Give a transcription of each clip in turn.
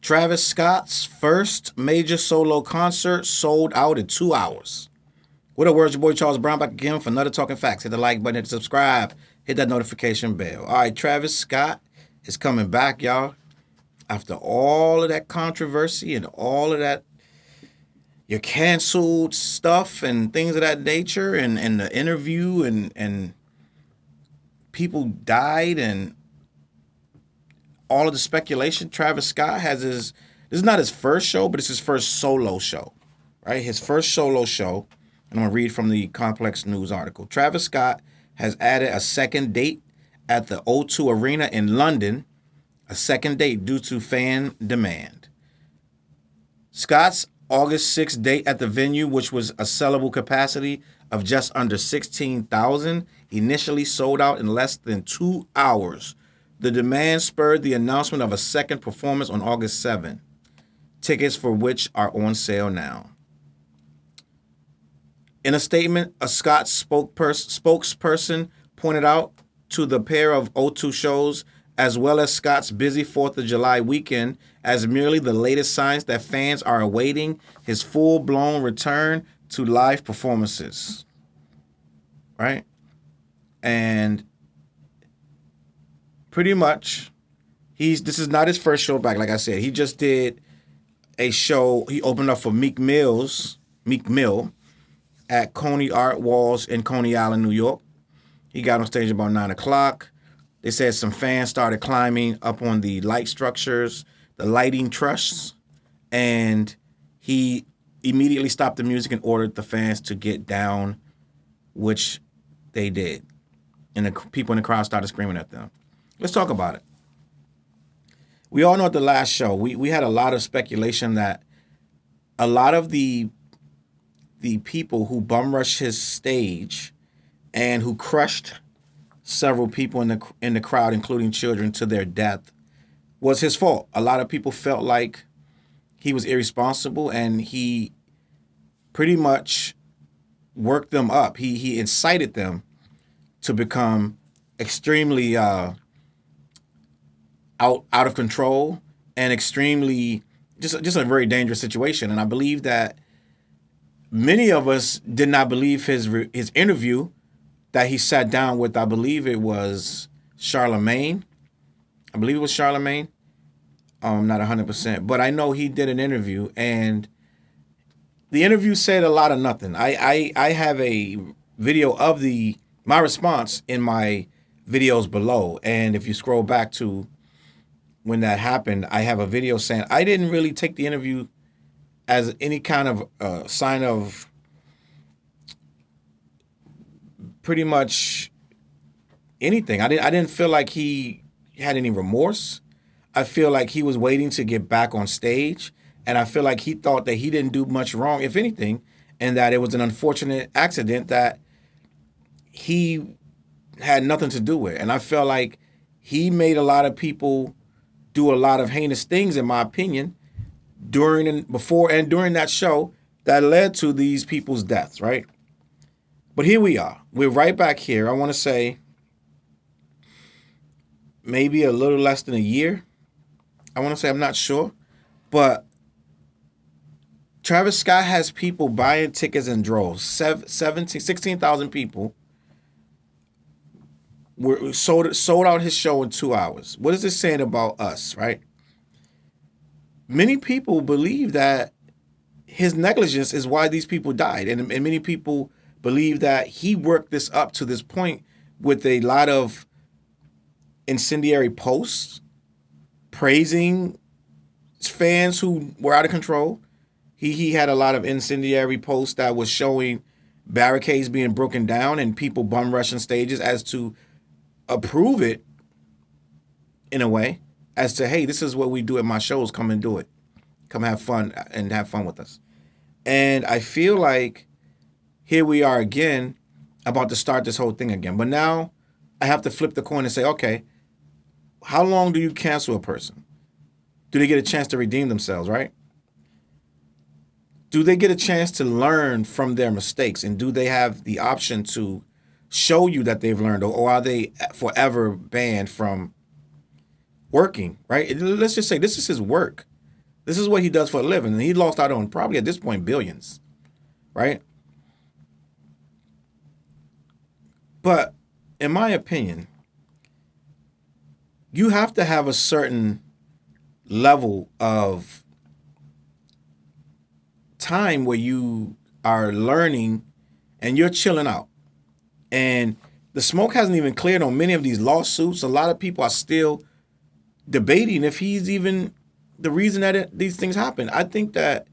Travis Scott's first major solo concert sold out in 2 hours. What up, words? Your boy Charles Brown back again for another Talking Facts. Hit the like button, hit the subscribe, hit that notification bell. All right, Travis Scott is coming back, y'all. After all of that controversy and all of that, your canceled stuff and things of that nature, and the interview and people died and all of the speculation. Travis Scott has this is not his first show, but it's his first solo show, right? His first solo show. And I'm going to read from the Complex News article. Travis Scott has added a second date at the O2 Arena in London, a second date due to fan demand. Scott's August 6th date at the venue, which was a sellable capacity of just under 16,000, initially sold out in less than 2 hours. The demand spurred the announcement of a second performance on August 7th, tickets for which are on sale now. In a statement, a Scott spokesperson pointed out to the pair of O2 shows, as well as Scott's busy 4th of July weekend, as merely the latest signs that fans are awaiting his full-blown return to live performances. Right? And pretty much, this is not his first show back, like I said. He just did a show. He opened up for Meek Mill, at Coney Art Walls in Coney Island, New York. He got on stage about 9 o'clock. They said some fans started climbing up on the light structures, the lighting trusses, and he immediately stopped the music and ordered the fans to get down, which they did. And the people in the crowd started screaming at them. Let's talk about it. We all know at the last show, we had a lot of speculation that a lot of the people who bum rushed his stage and who crushed several people in the crowd, including children, to their death, was his fault. A lot of people felt like he was irresponsible, and he pretty much worked them up. He incited them to become extremely out of control and extremely just a very dangerous situation. And I believe that many of us did not believe his interview that he sat down with. I believe it was Charlemagne. I'm not 100%, but I know he did an interview, and the interview said a lot of nothing. I have a video of my response in my videos below, and if you scroll back to when that happened, I have a video saying I didn't really take the interview as any kind of sign of pretty much anything. I didn't feel like he had any remorse. I feel like he was waiting to get back on stage, and I feel like he thought that he didn't do much wrong, if anything, and that it was an unfortunate accident that he had nothing to do with. And I felt like he made a lot of people do a lot of heinous things, in my opinion, before and during that show that led to these people's deaths, right? But here we are. We're right back here. I want to say maybe a little less than a year. I want to say, I'm not sure. But Travis Scott has people buying tickets in droves. 16,000 people were sold out his show in 2 hours. What is this saying about us, right? Many people believe that his negligence is why these people died. And many people believe that he worked this up to this point with a lot of incendiary posts praising fans who were out of control. He had a lot of incendiary posts that was showing barricades being broken down and people bum rushing stages as to approve it in a way, as to, hey, this is what we do at my shows. Come and do it. Come have fun and have fun with us. And I feel like here we are again about to start this whole thing again. But now I have to flip the coin and say, okay, how long do you cancel a person? Do they get a chance to redeem themselves, right? Do they get a chance to learn from their mistakes? And do they have the option to show you that they've learned? Or are they forever banned from working, right? Let's just say this is his work. This is what he does for a living, and he lost out on probably at this point billions, right? But in my opinion, you have to have a certain level of time where you are learning and you're chilling out. And the smoke hasn't even cleared on many of these lawsuits. A lot of people are still debating if he's even the reason that these things happen. I think that,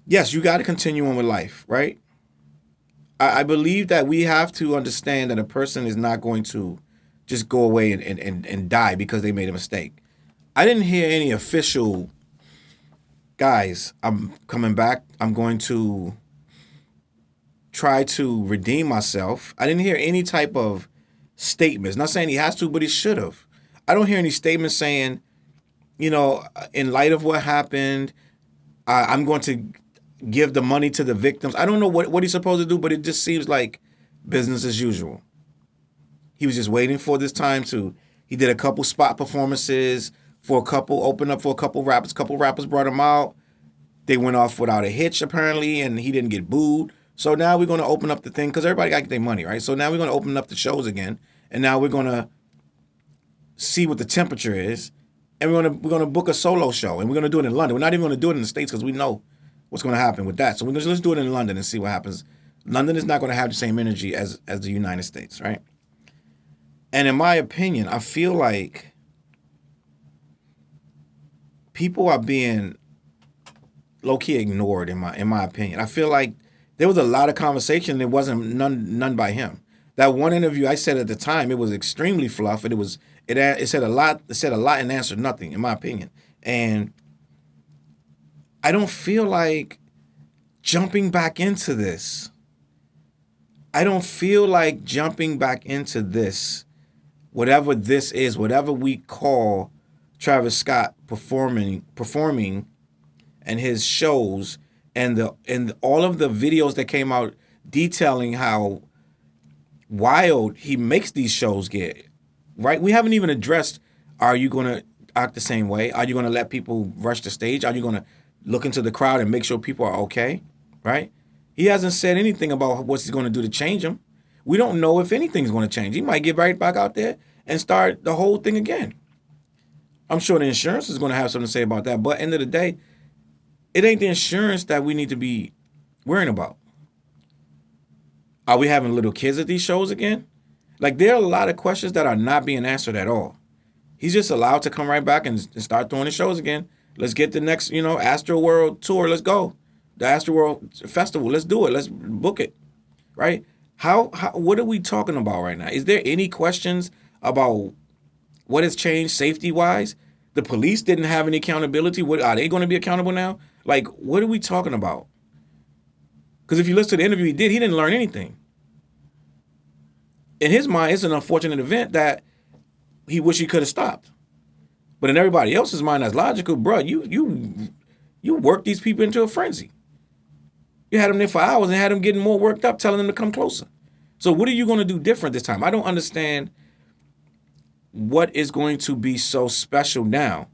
yes, you got to continue on with life, right? I believe that we have to understand that a person is not going to just go away and die because they made a mistake. I didn't hear any official, guys, I'm coming back. I'm going to try to redeem myself. I didn't hear any type of statements. Not saying he has to, but he should have. I don't hear any statements saying, in light of what happened, I'm going to give the money to the victims. I don't know what he's supposed to do, but it just seems like business as usual. He was just waiting for this time he did a couple spot performances opened up for a couple rappers. Couple rappers brought him out. They went off without a hitch, apparently, and he didn't get booed. So now we're going to open up the thing, because everybody got to get their money, right? So now we're going to open up the shows again, and now we're going to see what the temperature is, and we're going to book a solo show, and we're going to do it in London. We're not even going to do it in the States because we know what's going to happen with that. So let's do it in London and see what happens. London is not going to have the same energy as the United States, right? And in my opinion, I feel like people are being low-key ignored, in my opinion. I feel like there was a lot of conversation, and it wasn't none by him. That one interview I said at the time, it was extremely fluff, and it said a lot and answered nothing, in my opinion. And I don't feel like jumping back into this. Whatever this is, whatever we call Travis Scott performing and his shows, and all of the videos that came out detailing how wild he makes these shows get, right? We haven't even addressed, are you going to act the same way? Are you going to let people rush the stage? Are you going to look into the crowd and make sure people are okay, right? He hasn't said anything about what he's going to do to change them. We don't know if anything's going to change. He might get right back out there and start the whole thing again. I'm sure the insurance is going to have something to say about that. But end of the day, it ain't the insurance that we need to be worrying about. Are we having little kids at these shows again? Like, there are a lot of questions that are not being answered at all. He's just allowed to come right back and start throwing the shows again. Let's get the next, Astro World tour. Let's go. The Astro World Festival. Let's do it. Let's book it. Right? How what are we talking about right now? Is there any questions about what has changed safety-wise? The police didn't have any accountability. What are they going to be accountable now? Like, what are we talking about? Because if you listen to the interview he didn't learn anything. In his mind, it's an unfortunate event that he wish he could have stopped. But in everybody else's mind, that's logical. Bro, you worked these people into a frenzy. You had them there for hours and had them getting more worked up, telling them to come closer. So what are you going to do different this time? I don't understand what is going to be so special now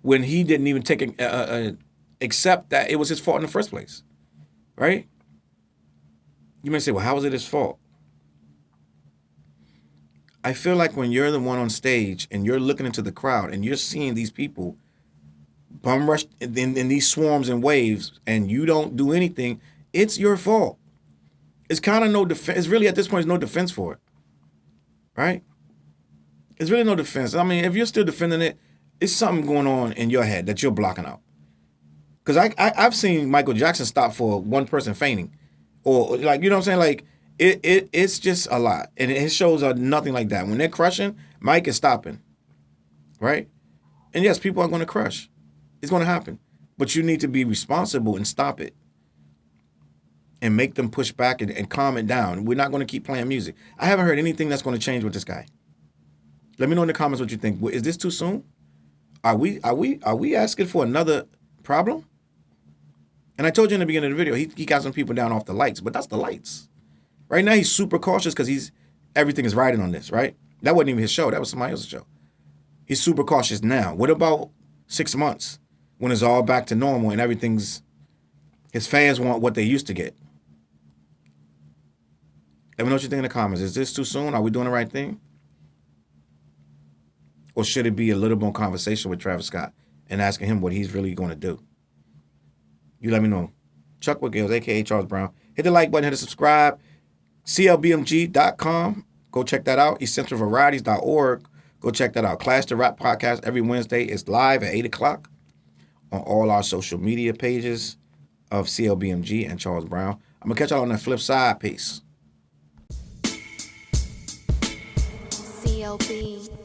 when he didn't even accept that it was his fault in the first place, right? You may say, well, how was it his fault? I feel like when you're the one on stage and you're looking into the crowd and you're seeing these people bum rush in these swarms and waves and you don't do anything, it's your fault. It's kind of no defense. It's really, at this point, there's no defense for it, right? It's really no defense. I mean, if you're still defending it, it's something going on in your head that you're blocking out. Because I've seen Michael Jackson stop for one person fainting. Or, like, you know what I'm saying? Like, it's just a lot. And his shows are nothing like that. When they're crushing, Mike is stopping, right? And yes, people are going to crush. It's going to happen. But you need to be responsible and stop it. And make them push back and calm it down. We're not going to keep playing music. I haven't heard anything that's going to change with this guy. Let me know in the comments what you think. Is this too soon? Are we asking for another problem? And I told you in the beginning of the video, he got some people down off the lights, but that's the lights. Right now he's super cautious because everything is riding on this, right? That wasn't even his show. That was somebody else's show. He's super cautious now. What about 6 months? when it's all back to normal and his fans want what they used to get. Let me know what you think in the comments. Is this too soon? Are we doing the right thing? Or should it be a little more conversation with Travis Scott and asking him what he's really going to do? You let me know. Chuckwick, a.k.a. Challz Brown. Hit the like button, hit the subscribe. CLBMG.com. Go check that out. EssentialVarieties.org. Go check that out. Clash the Rap podcast every Wednesday is live at 8 o'clock on all our social media pages of CLBMG and Challz Brown. I'm going to catch y'all on the flip side. Peace. CLB.